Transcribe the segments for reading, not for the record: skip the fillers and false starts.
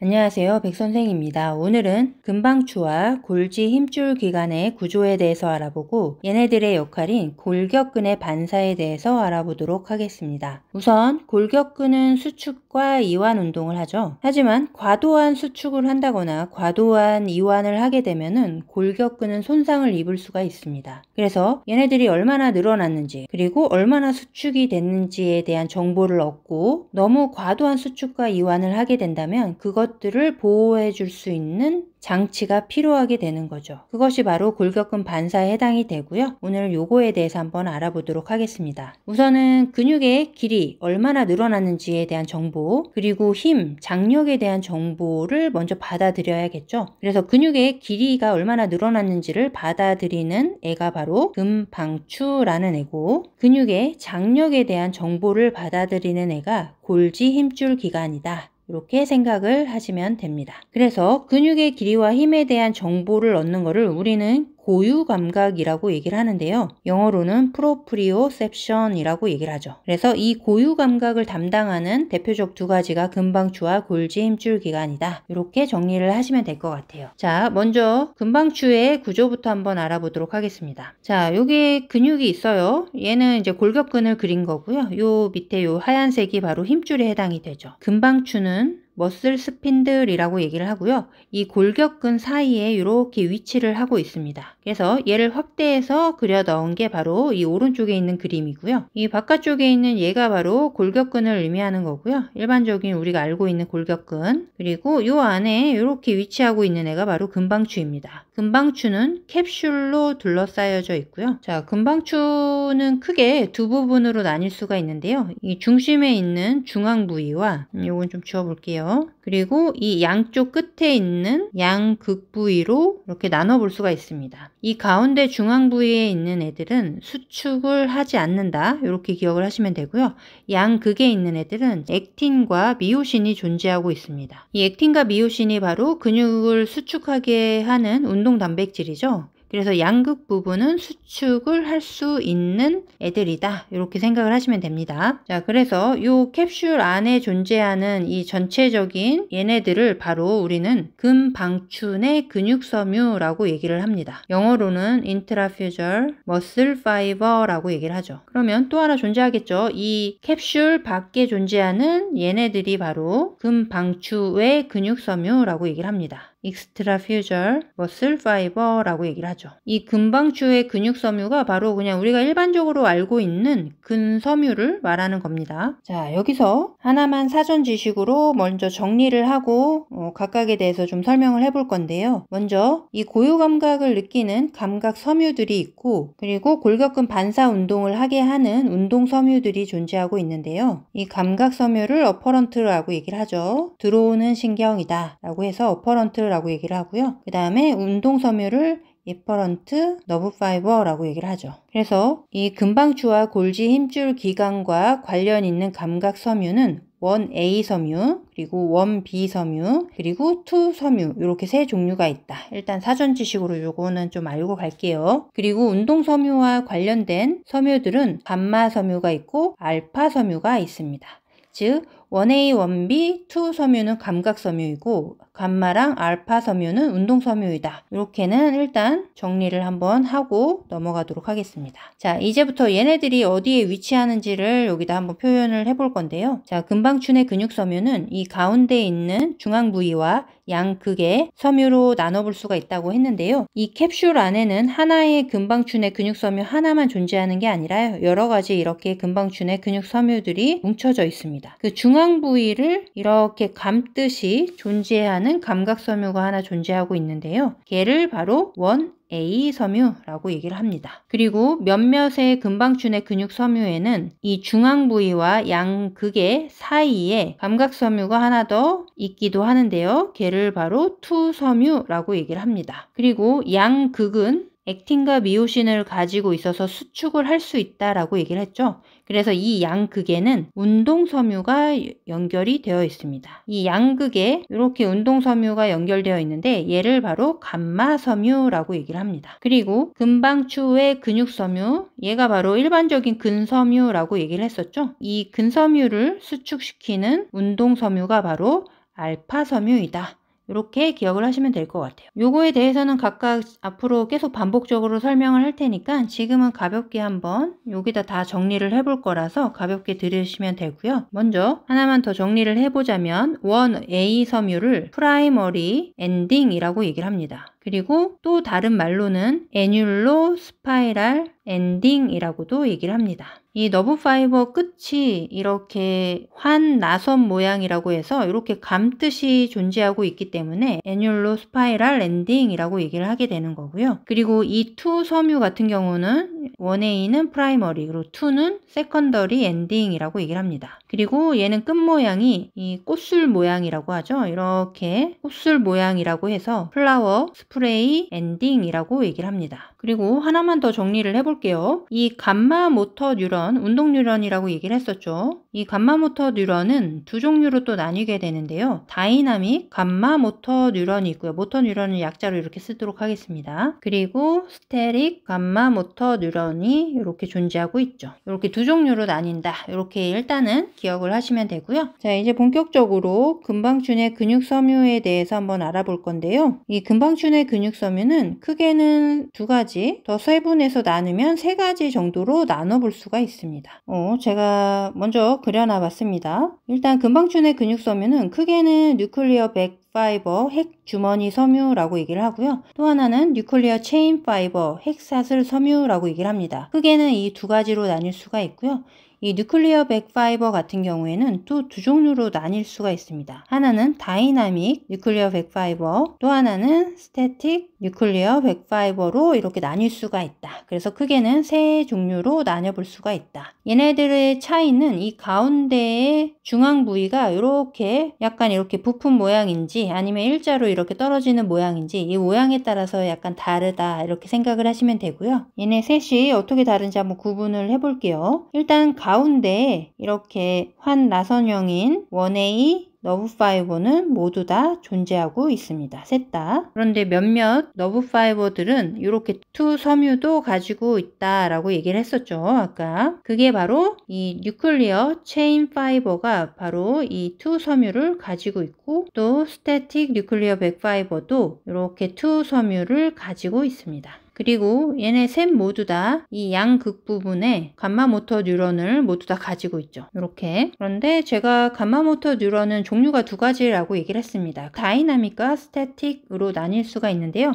안녕하세요. 백선생입니다. 오늘은 금방추와 골지 힘줄 기관의 구조에 대해서 알아보고 얘네들의 역할인 골격근의 반사에 대해서 알아보도록 하겠습니다. 우선 골격근은 수축과 이완 운동을 하죠. 하지만 과도한 수축을 한다거나 과도한 이완을 하게 되면은 골격근은 손상을 입을 수가 있습니다. 그래서 얘네들이 얼마나 늘어났는지 그리고 얼마나 수축이 됐는지에 대한 정보를 얻고 너무 과도한 수축과 이완을 하게 된다면 그것들을 보호해 줄 수 있는 장치가 필요하게 되는 거죠. 그것이 바로 골격근 반사에 해당이 되고요. 오늘 요거에 대해서 한번 알아보도록 하겠습니다. 우선은 근육의 길이 얼마나 늘어났는지에 대한 정보, 그리고 힘, 장력에 대한 정보를 먼저 받아들여야겠죠. 그래서 근육의 길이가 얼마나 늘어났는지를 받아들이는 애가 바로 금방추라는 애고, 근육의 장력에 대한 정보를 받아들이는 애가 골지 힘줄 기관이다. 이렇게 생각을 하시면 됩니다. 그래서 근육의 길이와 힘에 대한 정보를 얻는 것을 우리는 고유 감각이라고 얘기를 하는데요. 영어로는 프로프리오셉션이라고 얘기를 하죠. 그래서 이 고유 감각을 담당하는 대표적 두 가지가 금방추와 골지 힘줄 기관이다. 이렇게 정리를 하시면 될 것 같아요. 자, 먼저 금방추의 구조부터 한번 알아보도록 하겠습니다. 자, 여기 근육이 있어요. 얘는 이제 골격근을 그린 거고요. 요 밑에 요 하얀색이 바로 힘줄에 해당이 되죠. 금방추는 머슬 스핀들이라고 얘기를 하고요. 이 골격근 사이에 이렇게 위치를 하고 있습니다. 그래서 얘를 확대해서 그려 넣은 게 바로 이 오른쪽에 있는 그림이고요. 이 바깥쪽에 있는 얘가 바로 골격근을 의미하는 거고요. 일반적인 우리가 알고 있는 골격근, 그리고 이 안에 이렇게 위치하고 있는 애가 바로 금방추입니다. 금방추는 캡슐로 둘러싸여져 있고요. 자, 금방추는 크게 두 부분으로 나뉠 수가 있는데요. 이 중심에 있는 중앙 부위와 요건 좀 지워볼게요. 그리고 이 양쪽 끝에 있는 양극 부위로 이렇게 나눠볼 수가 있습니다. 이 가운데 중앙 부위에 있는 애들은 수축을 하지 않는다. 이렇게 기억을 하시면 되고요. 양극에 있는 애들은 액틴과 미오신이 존재하고 있습니다. 이 액틴과 미오신이 바로 근육을 수축하게 하는 운동 단백질이죠. 그래서 양극 부분은 수축을 할 수 있는 애들이다. 이렇게 생각을 하시면 됩니다. 자, 그래서 이 캡슐 안에 존재하는 이 전체적인 얘네들을 바로 우리는 금방춘의 근육섬유라고 얘기를 합니다. 영어로는 intrafusial muscle fiber라고 얘기를 하죠. 그러면 또 하나 존재하겠죠. 이 캡슐 밖에 존재하는 얘네들이 바로 금방추의 근육섬유라고 얘기를 합니다. extrafusial muscle fiber라고 얘기를 하죠. 이 금방추의 근육섬유가 바로 그냥 우리가 일반적으로 알고 있는 근섬유를 말하는 겁니다. 자, 여기서 하나만 사전 지식으로 먼저 정리를 하고 각각에 대해서 좀 설명을 해볼 건데요. 먼저 이 고유 감각을 느끼는 감각 섬유들이 있고, 그리고 골격근 반사 운동을 하게 하는 운동 섬유들이 존재하고 있는데요. 이 감각 섬유를 어퍼런트라고 얘기를 하죠. 들어오는 신경이다 라고 해서 어퍼런트라고 얘기를 하고요. 그 다음에 운동 섬유를 에퍼런트 너브 파이버라고 얘기를 하죠. 그래서 이 금방추와 골지 힘줄 기관과 관련 있는 감각 섬유는 1A 섬유, 그리고 1B 섬유, 그리고 2 섬유, 이렇게 세 종류가 있다. 일단 사전 지식으로 요거는 좀 알고 갈게요. 그리고 운동 섬유와 관련된 섬유들은 감마 섬유가 있고 알파 섬유가 있습니다. 즉 1A, 1B, 2 섬유는 감각 섬유이고 감마랑 알파 섬유는 운동 섬유이다. 이렇게는 일단 정리를 한번 하고 넘어가도록 하겠습니다. 자, 이제부터 얘네들이 어디에 위치하는지를 여기다 한번 표현을 해볼 건데요. 자, 금방춘의 근육 섬유는 이 가운데 있는 중앙 부위와 양극의 섬유로 나눠볼 수가 있다고 했는데요. 이 캡슐 안에는 하나의 금방춘의 근육 섬유 하나만 존재하는 게 아니라 여러 가지 이렇게 금방춘의 근육 섬유들이 뭉쳐져 있습니다. 그 중앙 부위를 이렇게 감듯이 존재하는 감각 섬유가 하나 존재하고 있는데요. 걔를 바로 1A 섬유라고 얘기를 합니다. 그리고 몇몇의 금방춘의 근육 섬유에는 이 중앙 부위와 양극의 사이에 감각 섬유가 하나 더 있기도 하는데요. 걔를 바로 2 섬유라고 얘기를 합니다. 그리고 양극은 액틴과 미오신을 가지고 있어서 수축을 할 수 있다라고 얘기를 했죠. 그래서 이 양극에는 운동섬유가 연결이 되어 있습니다. 이 양극에 이렇게 운동섬유가 연결되어 있는데 얘를 바로 감마섬유라고 얘기를 합니다. 그리고 금방추의 근육섬유, 얘가 바로 일반적인 근섬유라고 얘기를 했었죠. 이 근섬유를 수축시키는 운동섬유가 바로 알파 섬유이다. 이렇게 기억을 하시면 될 것 같아요. 요거에 대해서는 각각 앞으로 계속 반복적으로 설명을 할 테니까 지금은 가볍게 한번 여기다 다 정리를 해볼 거라서 가볍게 들으시면 되고요. 먼저 하나만 더 정리를 해보자면 1A 섬유를 프라이머리 엔딩이라고 얘기를 합니다. 그리고 또 다른 말로는 애뉴로 스파이럴 엔딩이라고도 얘기를 합니다. 이 너브 파이버 끝이 이렇게 환 나선 모양이라고 해서 이렇게 감듯이 존재하고 있기 때문에 애뉴로 스파이럴 엔딩이라고 얘기를 하게 되는 거고요. 그리고 이 2 섬유 같은 경우는 1A는 프라이머리, 그리고 2는 세컨더리 엔딩이라고 얘기를 합니다. 그리고 얘는 끝 모양이 이 꽃술 모양이라고 하죠. 이렇게 꽃술 모양이라고 해서 플라워 스프레이 엔딩이라고 얘기를 합니다. 그리고 하나만 더 정리를 해볼게요. 이 감마 모터 뉴런, 운동 뉴런이라고 얘기를 했었죠. 이 감마 모터 뉴런은 두 종류로 또 나뉘게 되는데요. 다이나믹 감마 모터 뉴런이 있고요. 모터 뉴런은 약자로 이렇게 쓰도록 하겠습니다. 그리고 스테릭 감마 모터 뉴런이 이렇게 존재하고 있죠. 이렇게 두 종류로 나뉜다. 이렇게 일단은 기억을 하시면 되고요. 자, 이제 본격적으로 금방춘의 근육섬유에 대해서 한번 알아볼 건데요. 이 금방춘의 근육섬유는 크게는 두 가지, 더 세분해서 나누면 세 가지 정도로 나눠볼 수가 있습니다. 제가 먼저 그려놔 봤습니다. 일단 금방춘의 근육섬유는 크게는 뉴클리어 백 파이버 핵 주머니 섬유라고 얘기를 하고요. 또 하나는 뉴클리어 체인 파이버 핵사슬 섬유라고 얘기를 합니다. 크게는 이 두 가지로 나뉠 수가 있고요. 이 뉴클리어 백 파이버 같은 경우에는 또 두 종류로 나뉠 수가 있습니다. 하나는 다이나믹 뉴클리어 백 파이버, 또 하나는 스태틱 뉴클리어 백 파이버로 이렇게 나뉠 수가 있다. 그래서 크게는 세 종류로 나눠볼 수가 있다. 얘네들의 차이는 이 가운데의 중앙 부위가 이렇게 약간 이렇게 부품 모양인지 아니면 일자로 이렇게 떨어지는 모양인지 이 모양에 따라서 약간 다르다 이렇게 생각을 하시면 되고요. 얘네 셋이 어떻게 다른지 한번 구분을 해볼게요. 일단 가운데에 이렇게 환 나선형인 1A 너브 파이버는 모두 다 존재하고 있습니다. 셋 다. 그런데 몇몇 너브 파이버들은 이렇게 2 섬유도 가지고 있다라고 얘기를 했었죠. 아까. 그게 바로 이 뉴클리어 체인 파이버가 바로 이 2 섬유를 가지고 있고 또 스태틱 뉴클리어 백 파이버도 이렇게 2 섬유를 가지고 있습니다. 그리고 얘네 셋 모두 다 이 양극 부분에 감마 모터 뉴런을 모두 다 가지고 있죠. 이렇게. 그런데 제가 감마 모터 뉴런은 종류가 두 가지라고 얘기를 했습니다. 다이나믹과 스태틱으로 나뉠 수가 있는데요.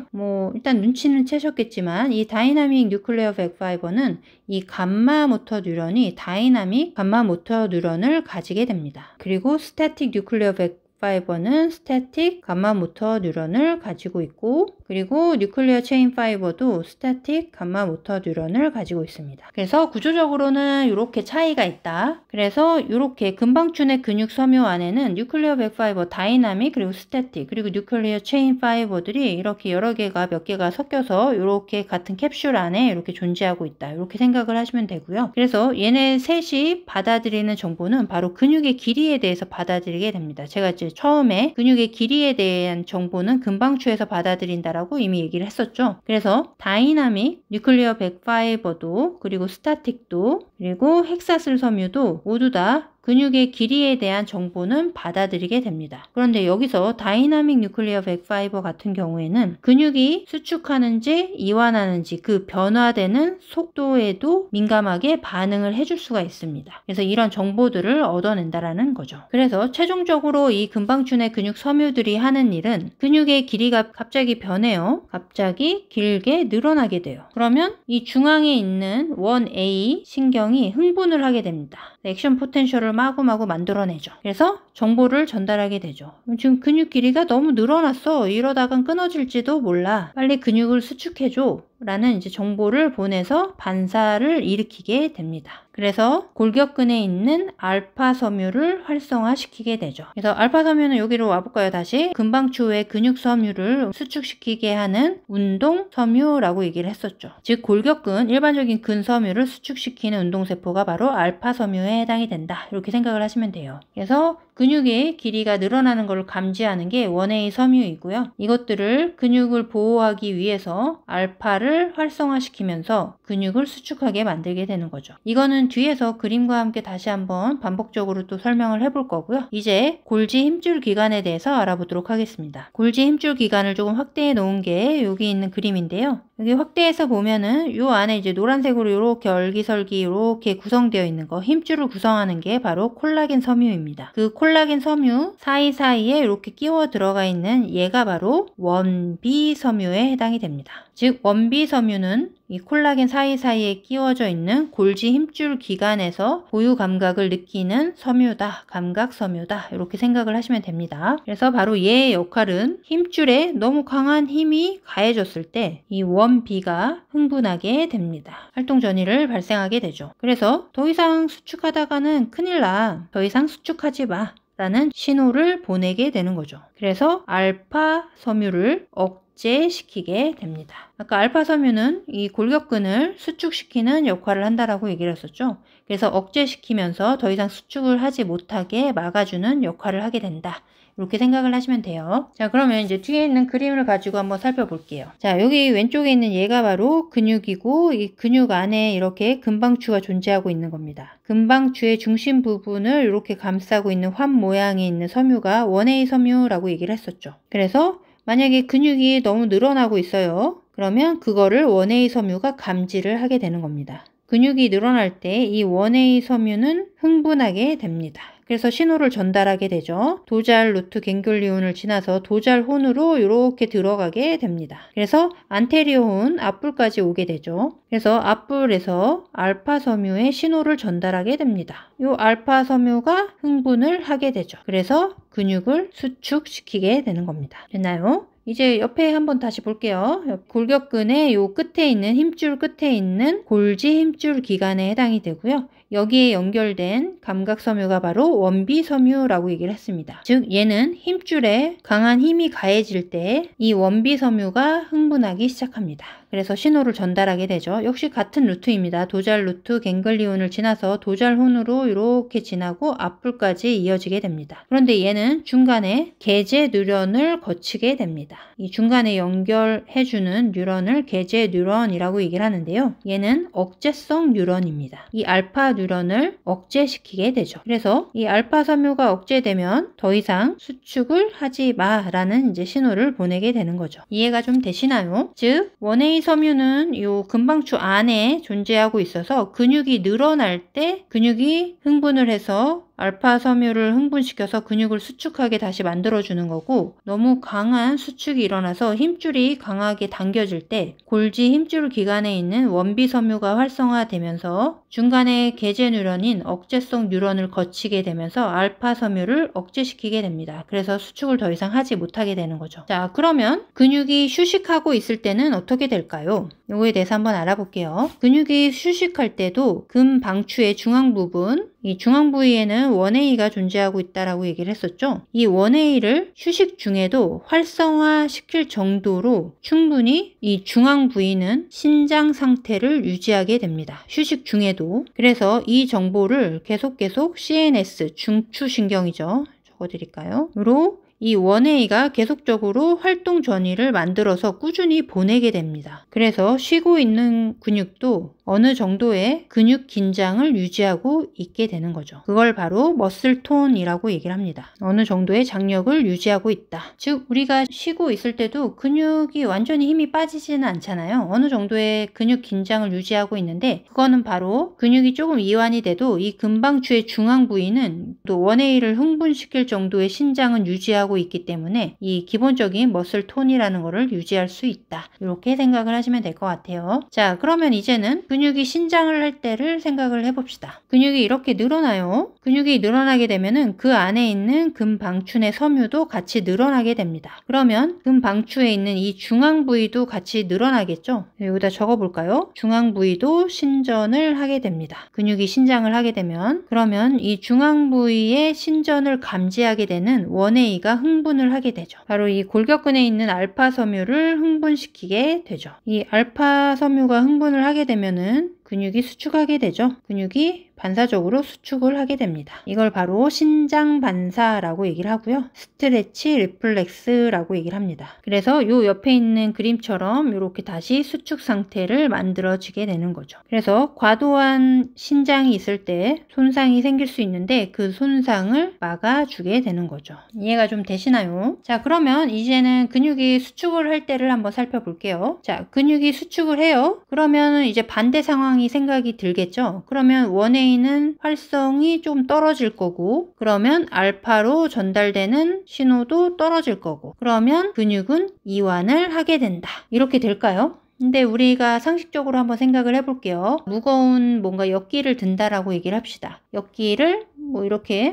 일단 눈치는 채셨겠지만 이 다이나믹 뉴클레어 백 파이버는 이 감마 모터 뉴런이 다이나믹 감마 모터 뉴런을 가지게 됩니다. 그리고 스태틱 뉴클레어 백 파이버는 스태틱 감마 모터 뉴런을 가지고 있고 그리고 뉴클리어 체인 파이버도 스태틱 감마 모터 뉴런을 가지고 있습니다. 그래서 구조적으로는 이렇게 차이가 있다. 그래서 이렇게 금방춘의 근육 섬유 안에는 뉴클리어 백 파이버, 다이나믹, 그리고 스태틱, 그리고 뉴클리어 체인 파이버들이 이렇게 여러 개가 몇 개가 섞여서 이렇게 같은 캡슐 안에 이렇게 존재하고 있다. 이렇게 생각을 하시면 되고요. 그래서 얘네 셋이 받아들이는 정보는 바로 근육의 길이에 대해서 받아들이게 됩니다. 제가 이제 처음에 근육의 길이에 대한 정보는 금방추에서 받아들인다라고 이미 얘기를 했었죠. 그래서 다이나믹, 뉴클리어 백 파이버도 그리고 스타틱도 그리고 핵사슬 섬유도 모두 다 근육의 길이에 대한 정보는 받아들이게 됩니다. 그런데 여기서 다이나믹 뉴클리어 백 파이버 같은 경우에는 근육이 수축하는지 이완하는지 그 변화되는 속도에도 민감하게 반응을 해줄 수가 있습니다. 그래서 이런 정보들을 얻어낸다라는 거죠. 그래서 최종적으로 이 금방춘의 근육 섬유들이 하는 일은 근육의 길이가 갑자기 변해요. 갑자기 길게 늘어나게 돼요. 그러면 이 중앙에 있는 1A 신경이 흥분을 하게 됩니다. 액션 포텐셜을 마구마구 만들어내죠. 그래서 정보를 전달하게 되죠. 지금 근육 길이가 너무 늘어났어. 이러다간 끊어질지도 몰라. 빨리 근육을 수축해줘. 라는 이제 정보를 보내서 반사를 일으키게 됩니다. 그래서 골격근에 있는 알파 섬유를 활성화시키게 되죠. 그래서 알파 섬유는 여기로 와볼까요? 다시 금방추의 근육 섬유를 수축시키게 하는 운동 섬유라고 얘기를 했었죠. 즉 골격근, 일반적인 근 섬유를 수축시키는 운동세포가 바로 알파 섬유에 해당이 된다. 이렇게 생각을 하시면 돼요. 그래서 근육의 길이가 늘어나는 것을 감지하는 게 1A 섬유이고요. 이것들을 근육을 보호하기 위해서 알파를 활성화시키면서 근육을 수축하게 만들게 되는 거죠. 이거는 뒤에서 그림과 함께 다시 한번 반복적으로 또 설명을 해볼 거고요. 이제 골지 힘줄 기관에 대해서 알아보도록 하겠습니다. 골지 힘줄 기관을 조금 확대해 놓은 게 여기 있는 그림인데요. 여기 확대해서 보면은 요 안에 이제 노란색으로 이렇게 얼기설기 이렇게 구성되어 있는 거, 힘줄을 구성하는 게 바로 콜라겐 섬유입니다. 그 콜라겐 섬유 사이사이에 이렇게 끼워 들어가 있는 얘가 바로 원비 섬유에 해당이 됩니다. 즉 원비 섬유는 이 콜라겐 사이사이에 끼워져 있는 골지 힘줄 기관에서 고유 감각을 느끼는 섬유다, 감각 섬유다, 이렇게 생각을 하시면 됩니다. 그래서 바로 얘의 역할은 힘줄에 너무 강한 힘이 가해졌을 때 이 원비가 흥분하게 됩니다. 활동 전이를 발생하게 되죠. 그래서 더 이상 수축하다가는 큰일 나, 더 이상 수축하지 마 라는 신호를 보내게 되는 거죠. 그래서 알파 섬유를 억제시키게 됩니다. 아까 알파 섬유는 이 골격근을 수축시키는 역할을 한다라고 얘기를 했었죠. 그래서 억제시키면서 더 이상 수축을 하지 못하게 막아주는 역할을 하게 된다. 이렇게 생각을 하시면 돼요. 자, 그러면 이제 뒤에 있는 그림을 가지고 한번 살펴볼게요. 자, 여기 왼쪽에 있는 얘가 바로 근육이고 이 근육 안에 이렇게 근방추가 존재하고 있는 겁니다. 근방추의 중심 부분을 이렇게 감싸고 있는 환 모양이 있는 섬유가 1A 섬유라고 얘기를 했었죠. 그래서 만약에 근육이 너무 늘어나고 있어요. 그러면 그거를 1A 섬유가 감지를 하게 되는 겁니다. 근육이 늘어날 때 이 1A 섬유는 흥분하게 됩니다. 그래서 신호를 전달하게 되죠. 도잘 루트 갱글리온을 지나서 도잘 혼으로 이렇게 들어가게 됩니다. 그래서 안테리어 혼 앞불까지 오게 되죠. 그래서 앞불에서 알파 섬유의 신호를 전달하게 됩니다. 이 알파 섬유가 흥분을 하게 되죠. 그래서 근육을 수축시키게 되는 겁니다. 됐나요? 이제 옆에 한번 다시 볼게요. 골격근의 요 끝에 있는 힘줄 끝에 있는 골지 힘줄 기관에 해당이 되고요. 여기에 연결된 감각섬유가 바로 원비섬유라고 얘기를 했습니다. 즉 얘는 힘줄에 강한 힘이 가해질 때 이 원비섬유가 흥분하기 시작합니다. 그래서 신호를 전달하게 되죠. 역시 같은 루트입니다. 도잘 루트 갱글리온을 지나서 도잘혼으로 이렇게 지나고 앞불까지 이어지게 됩니다. 그런데 얘는 중간에 계제 뉴런을 거치게 됩니다. 이 중간에 연결해주는 뉴런을 계제 뉴런이라고 얘기를 하는데요. 얘는 억제성 뉴런입니다. 이 알파 뉴런을 억제시키게 되죠. 그래서 이 알파 섬유가 억제되면 더 이상 수축을 하지 마라는 이제 신호를 보내게 되는 거죠. 이해가 좀 되시나요? 즉 1A 섬유는 이 근방추 안에 존재하고 있어서 근육이 늘어날 때 근육이 흥분을 해서 알파 섬유를 흥분시켜서 근육을 수축하게 다시 만들어주는 거고, 너무 강한 수축이 일어나서 힘줄이 강하게 당겨질 때 골지 힘줄 기관에 있는 원비 섬유가 활성화되면서 중간에 계제 뉴런인 억제성 뉴런을 거치게 되면서 알파 섬유를 억제시키게 됩니다. 그래서 수축을 더 이상 하지 못하게 되는 거죠. 자, 그러면 근육이 휴식하고 있을 때는 어떻게 될까요? 이거에 대해서 한번 알아볼게요. 근육이 휴식할 때도 근방추의 중앙 부분, 이 중앙 부위에는 1A가 존재하고 있다라고 얘기를 했었죠. 이 1A를 휴식 중에도 활성화시킬 정도로 충분히 이 중앙 부위는 신장 상태를 유지하게 됩니다. 휴식 중에도. 그래서 이 정보를 계속 CNS, 중추신경이죠. 적어드릴까요? 로 이 1A가 계속적으로 활동 전이를 만들어서 꾸준히 보내게 됩니다. 그래서 쉬고 있는 근육도 어느 정도의 근육 긴장을 유지하고 있게 되는 거죠. 그걸 바로 머슬 톤이라고 얘기를 합니다. 어느 정도의 장력을 유지하고 있다. 즉 우리가 쉬고 있을 때도 근육이 완전히 힘이 빠지지는 않잖아요. 어느 정도의 근육 긴장을 유지하고 있는데 그거는 바로 근육이 조금 이완이 돼도 이 근방추의 중앙 부위는 또 1A를 흥분시킬 정도의 신장은 유지하고 있기 때문에 이 기본적인 머슬 톤이라는 거를 유지할 수 있다. 이렇게 생각을 하시면 될 것 같아요. 자, 그러면 이제는 근육이 신장을 할 때를 생각을 해봅시다. 근육이 이렇게 늘어나요. 근육이 늘어나게 되면은 그 안에 있는 근방추의 섬유도 같이 늘어나게 됩니다. 그러면 근방추에 있는 이 중앙 부위도 같이 늘어나겠죠? 여기다 적어볼까요? 중앙 부위도 신전을 하게 됩니다. 근육이 신장을 하게 되면, 그러면 이 중앙 부위의 신전을 감지하게 되는 1A가 흥분을 하게 되죠. 바로 이 골격근에 있는 알파 섬유를 흥분시키게 되죠. 이 알파 섬유가 흥분을 하게 되면은 근육이 수축하게 되죠. 근육이 반사적으로 수축을 하게 됩니다. 이걸 바로 신장 반사라고 얘기를 하고요. 스트레치 리플렉스라고 얘기를 합니다. 그래서 요 옆에 있는 그림처럼 이렇게 다시 수축 상태를 만들어지게 되는 거죠. 그래서 과도한 신장이 있을 때 손상이 생길 수 있는데 그 손상을 막아주게 되는 거죠. 이해가 좀 되시나요? 자, 그러면 이제는 근육이 수축을 할 때를 한번 살펴볼게요. 자, 근육이 수축을 해요. 그러면 이제 반대 상황이 생각이 들겠죠. 그러면 원웨이는 활성이 좀 떨어질 거고, 그러면 알파로 전달되는 신호도 떨어질 거고, 그러면 근육은 이완을 하게 된다. 이렇게 될까요? 근데 우리가 상식적으로 한번 생각을 해볼게요. 무거운 뭔가 역기를 든다라고 얘기를 합시다. 역기를 뭐 이렇게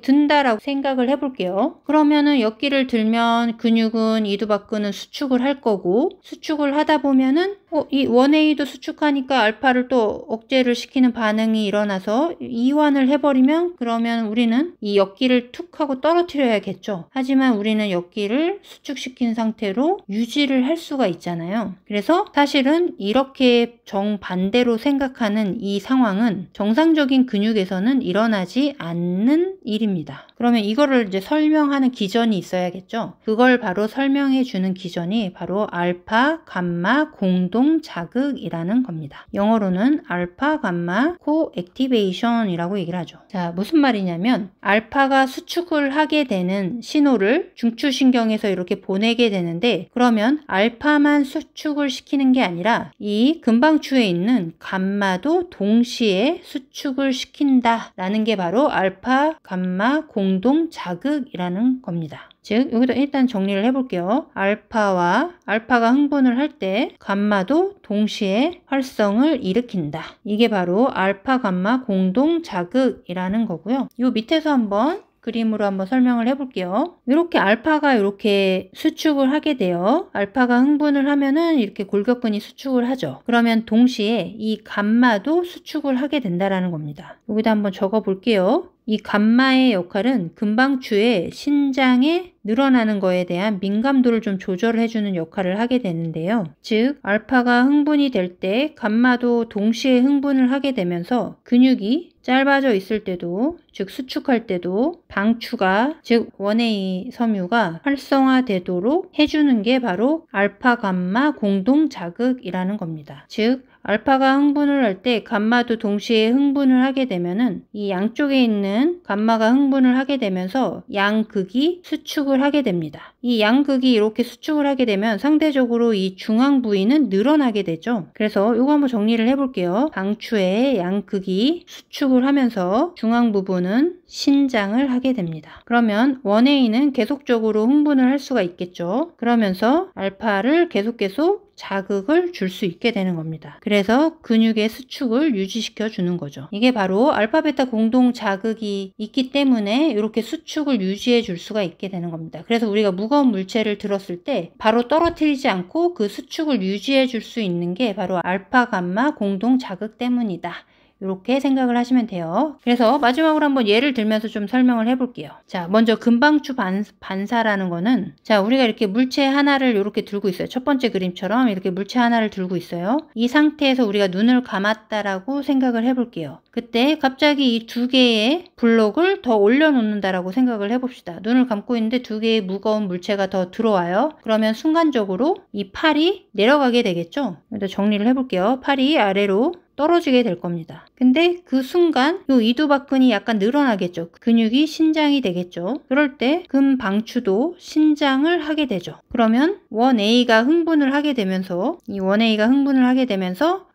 든다라고 생각을 해볼게요. 그러면은 역기를 들면 근육은 이두박근은 수축을 할 거고, 수축을 하다 보면은 이 원웨이도 수축하니까 알파를 또 억제를 시키는 반응이 일어나서 이완을 해버리면, 그러면 우리는 이 역기를 툭 하고 떨어뜨려야겠죠. 하지만 우리는 역기를 수축시킨 상태로 유지를 할 수가 있잖아요. 그래서 사실은 이렇게 정반대로 생각하는 이 상황은 정상적인 근육에서는 일어나지 않는 일입니다. 그러면 이거를 이제 설명하는 기전이 있어야겠죠. 그걸 바로 설명해 주는 기전이 바로 알파 감마 공동 자극이라는 겁니다. 영어로는 알파 감마 코 액티베이션이라고 얘기를 하죠. 자, 무슨 말이냐면 알파가 수축을 하게 되는 신호를 중추신경에서 이렇게 보내게 되는데, 그러면 알파만 수축을 시키는 게 아니라 이 금방추에 있는 감마도 동시에 수축을 시킨다라는 게 바로 알파 감마 공동 자극이라는 겁니다. 즉, 여기다 일단 정리를 해볼게요. 알파가 흥분을 할 때 감마도 동시에 활성을 일으킨다. 이게 바로 알파 감마 공동 자극이라는 거고요. 요 밑에서 한번 그림으로 한번 설명을 해볼게요. 이렇게 알파가 이렇게 수축을 하게 돼요. 알파가 흥분을 하면은 이렇게 골격근이 수축을 하죠. 그러면 동시에 이 감마도 수축을 하게 된다라는 겁니다. 여기다 한번 적어 볼게요. 이 감마의 역할은 금방추의 신장에 늘어나는 거에 대한 민감도를 좀 조절해주는 역할을 하게 되는데요. 즉, 알파가 흥분이 될 때 감마도 동시에 흥분을 하게 되면서 근육이 짧아져 있을 때도, 즉 수축할 때도 방추가, 즉 원웨이 섬유가 활성화되도록 해주는 게 바로 알파 감마 공동 자극이라는 겁니다. 즉, 알파가 흥분을 할 때 감마도 동시에 흥분을 하게 되면은 이 양쪽에 있는 감마가 흥분을 하게 되면서 양극이 수축을 하게 됩니다. 이 양극이 이렇게 수축을 하게 되면 상대적으로 이 중앙 부위는 늘어나게 되죠. 그래서 이거 한번 정리를 해볼게요. 방추의 양극이 수축을 하면서 중앙 부분은 신장을 하게 됩니다. 그러면 원웨이는 계속적으로 흥분을 할 수가 있겠죠. 그러면서 알파를 계속 자극을 줄 수 있게 되는 겁니다. 그래서 근육의 수축을 유지시켜 주는 거죠. 이게 바로 알파 베타 공동 자극이 있기 때문에 이렇게 수축을 유지해 줄 수가 있게 되는 겁니다. 그래서 우리가 무거운 물체를 들었을 때 바로 떨어뜨리지 않고 그 수축을 유지해 줄 수 있는 게 바로 알파 감마 공동 자극 때문이다. 이렇게 생각을 하시면 돼요. 그래서 마지막으로 한번 예를 들면서 좀 설명을 해볼게요. 자, 먼저 금방추 반사라는 거는, 자, 우리가 이렇게 물체 하나를 이렇게 들고 있어요. 첫 번째 그림처럼 이렇게 물체 하나를 들고 있어요. 이 상태에서 우리가 눈을 감았다라고 생각을 해볼게요. 그때 갑자기 이 두 개의 블록을 더 올려놓는다라고 생각을 해봅시다. 눈을 감고 있는데 두 개의 무거운 물체가 더 들어와요. 그러면 순간적으로 이 팔이 내려가게 되겠죠. 일단 정리를 해볼게요. 팔이 아래로 떨어지게 될 겁니다. 근데 그 순간 요 이두박근이 약간 늘어나겠죠. 근육이 신장이 되겠죠. 그럴 때 금방추도 신장을 하게 되죠. 그러면 원웨이가 흥분을 하게 되면서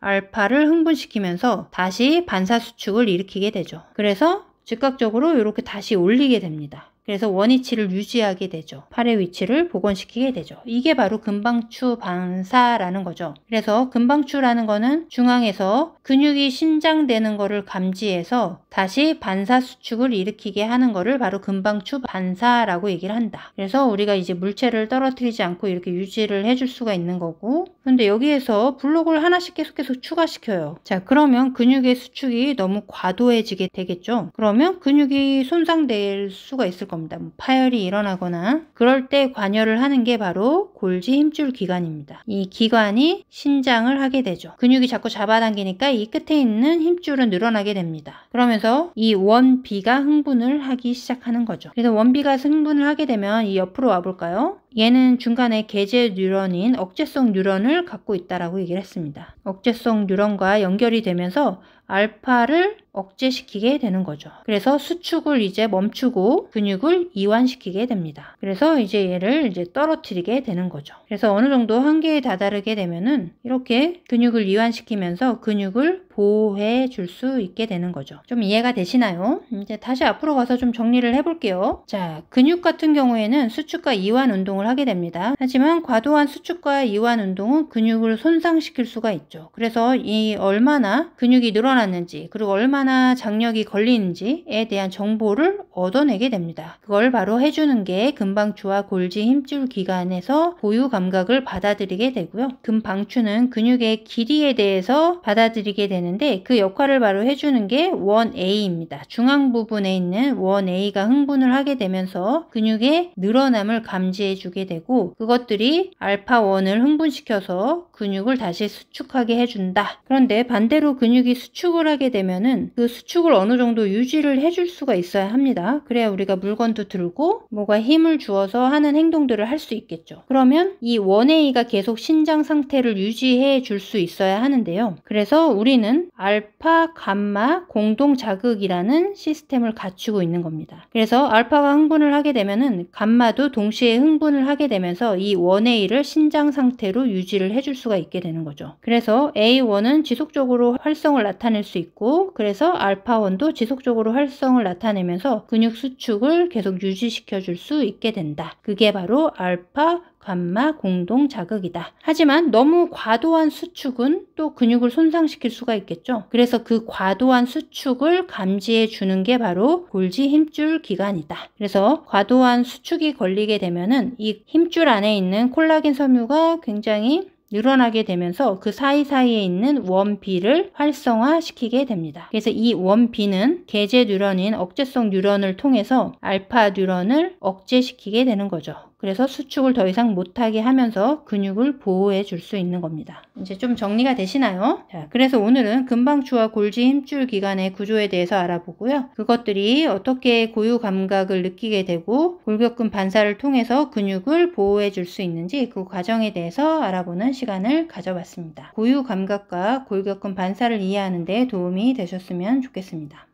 알파를 흥분시키면서 다시 반사수축을 일으키게 되죠. 그래서 즉각적으로 이렇게 다시 올리게 됩니다. 그래서 원위치를 유지하게 되죠. 팔의 위치를 복원시키게 되죠. 이게 바로 금방추 반사라는 거죠. 그래서 금방추라는 거는 중앙에서 근육이 신장되는 거를 감지해서 다시 반사 수축을 일으키게 하는 거를 바로 금방추 반사라고 얘기를 한다. 그래서 우리가 이제 물체를 떨어뜨리지 않고 이렇게 유지를 해줄 수가 있는 거고, 근데 여기에서 블록을 하나씩 계속 추가시켜요. 자, 그러면 근육의 수축이 너무 과도해지게 되겠죠. 그러면 근육이 손상될 수가 있을 겁니다. 겁니다. 뭐 파열이 일어나거나 그럴 때 관여를 하는 게 바로 골지 힘줄 기관입니다. 이 기관이 신장을 하게 되죠. 근육이 자꾸 잡아당기니까 이 끝에 있는 힘줄은 늘어나게 됩니다. 그러면서 이 원비가 흥분을 하기 시작하는 거죠. 그래서 원비가 흥분을 하게 되면 이 옆으로 와볼까요? 얘는 중간에 계제 뉴런인 억제성 뉴런을 갖고 있다라고 얘기를 했습니다. 억제성 뉴런과 연결이 되면서 알파를 억제시키게 되는 거죠. 그래서 수축을 이제 멈추고 근육을 이완시키게 됩니다. 그래서 이제 얘를 이제 떨어뜨리게 되는 거죠. 그래서 어느 정도 한계에 다다르게 되면은 이렇게 근육을 이완시키면서 근육을 보호해 줄 수 있게 되는 거죠. 좀 이해가 되시나요? 이제 다시 앞으로 가서 좀 정리를 해볼게요. 자, 근육 같은 경우에는 수축과 이완 운동을 하게 됩니다. 하지만 과도한 수축과 이완 운동은 근육을 손상시킬 수가 있죠. 그래서 이 얼마나 근육이 늘어났는지 그리고 얼마나 장력이 걸리는지에 대한 정보를 얻어내게 됩니다. 그걸 바로 해주는 게 근방추와 골지 힘줄 기관에서 고유 감각을 받아들이게 되고요. 근방추는 근육의 길이에 대해서 받아들이게 되는데 그 역할을 바로 해주는 게 원 A입니다. 중앙 부분에 있는 원 A가 흥분을 하게 되면서 근육의 늘어남을 감지해 주게 되고 그것들이 알파 1을 흥분시켜서 근육을 다시 수축하게 해준다. 그런데 반대로 근육이 수축을 하게 되면은 그 수축을 어느 정도 유지를 해줄 수가 있어야 합니다. 그래야 우리가 물건도 들고 뭐가 힘을 주어서 하는 행동들을 할 수 있겠죠. 그러면 이 원 A가 계속 신장 상태를 유지해 줄 수 있어야 하는데요. 그래서 우리는 알파, 감마, 공동 자극이라는 시스템을 갖추고 있는 겁니다. 그래서 알파가 흥분을 하게 되면은 감마도 동시에 흥분을 하게 되면서 이 원 A를 신장 상태로 유지를 해줄 수가 있게 되는 거죠. 그래서 A1은 지속적으로 활성을 나타낼 수 있고 그래서 알파1도 지속적으로 활성을 나타내면서 근육 수축을 계속 유지시켜 줄 수 있게 된다. 그게 바로 알파, 감마 공동 자극이다. 하지만 너무 과도한 수축은 또 근육을 손상시킬 수가 있겠죠. 그래서 그 과도한 수축을 감지해 주는 게 바로 골지 힘줄 기관이다. 그래서 과도한 수축이 걸리게 되면은 이 힘줄 안에 있는 콜라겐 섬유가 굉장히 늘어나게 되면서 그 사이사이에 있는 원비를 활성화시키게 됩니다. 그래서 이 원비는 계제 뉴런인 억제성 뉴런을 통해서 알파 뉴런을 억제시키게 되는 거죠. 그래서 수축을 더 이상 못하게 하면서 근육을 보호해 줄 수 있는 겁니다. 이제 좀 정리가 되시나요? 자, 그래서 오늘은 근방추와 골지 힘줄 기관의 구조에 대해서 알아보고요. 그것들이 어떻게 고유 감각을 느끼게 되고 골격근 반사를 통해서 근육을 보호해 줄 수 있는지 그 과정에 대해서 알아보는 시간을 가져봤습니다. 고유 감각과 골격근 반사를 이해하는 데 도움이 되셨으면 좋겠습니다.